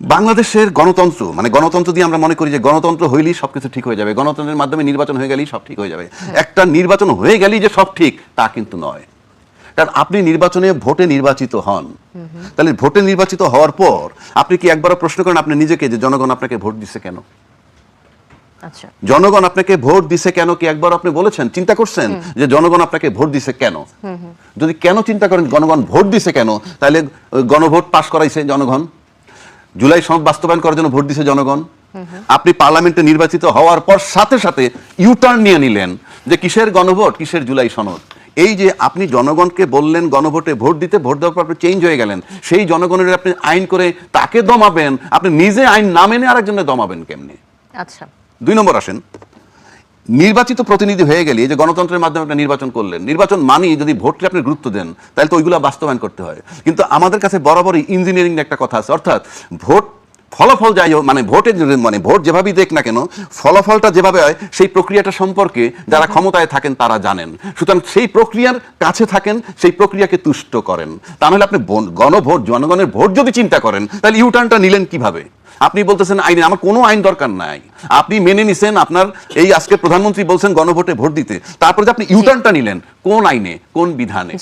বাংলাদেশের গণতন্ত্র মানে গণতন্ত্র দিয়ে আমরা মনে করি যে গণতন্ত্র হইলেই সবকিছু ঠিক হয়ে যাবে, গণতন্ত্রের মাধ্যমে নির্বাচন হয়ে গেলেই সব ঠিক হয়ে যাবে। একটা নির্বাচন হয়ে গেলেই যে সব ঠিক তা কিন্তু নয়। কারণ আপনি নির্বাচনে ভোটে নির্বাচিত হন, তাহলে ভোটে নির্বাচিত হওয়ার পর আপনি কি একবারও প্রশ্ন করেন আপনি নিজেকে যে জনগণ আপনাকে ভোট দিছে কেন? আচ্ছা, জনগণ আপনাকে ভোট দিছে কেন কি একবার আপনি বলেছেন, চিন্তা করছেন যে জনগণ আপনাকে ভোট দিছে কেন? যদি কেন চিন্তা করেন জনগণ ভোট দিছে কেন, তাহলে গণভোট পাশ করাইছে জনগণ, জুলাই সনদ বাস্তবায়ন করার জন্য ভোট দিছে জনগণ। আপনি পার্লামেন্টে নির্বাচিত হওয়ার পর সাথে সাথে ইউটার্ন নিয়ে নিলেন যে কিসের গণভোট, কিসের জুলাই সনদ। এই যে আপনি জনগণকে বললেন গণভোটে ভোট দিতে, ভোট দেওয়ার পর আপনি চেঞ্জ হয়ে গেলেন, সেই জনগণের আপনি আইন করে তাকে দমাবেন, আপনি নিজে আইন না মেনে আরেকজনে দমাবেন কেমনি? আচ্ছা, 2 নম্বর আসেন, নির্বাচিত প্রতিনিধি হয়ে গেলে এই যে গণতন্ত্রের মাধ্যমে আপনি নির্বাচন করলেন, নির্বাচন মানেই যদি ভোটকে আপনি গুরুত্ব দেন তাহলে তো ওইগুলো বাস্তবায়ন করতে হয়। কিন্তু আমাদের কাছে বরাবরই ইঞ্জিনিয়ারিং একটা কথা আছে, অর্থাৎ ভোট ফলাফল যাই হোক, মানে ভোটের মানে ভোট যেভাবেই দেখ না কেন ফলাফলটা যেভাবে হয় সেই প্রক্রিয়াটা সম্পর্কে যারা ক্ষমতায় থাকেন তারা জানেন। সুতরাং সেই প্রক্রিয়ার কাছে থাকেন, সেই প্রক্রিয়াকে তুষ্ট করেন। তা নাহলে আপনি গণভোট, জনগণের ভোট যদি চিন্তা করেন তাহলে ইউটার্নটা নিলেন কিভাবে? আপনি বলতেছেন আইনে, আমার কোনো আইন দরকার নাই, আপনি মেনে নিছেন আপনার এই আজকে প্রধানমন্ত্রী বলছেন গণভোটে ভোট দিতে, তারপরে যে আপনি ইউটার্নটা নিলেন কোন আইনে, কোন বিধানে?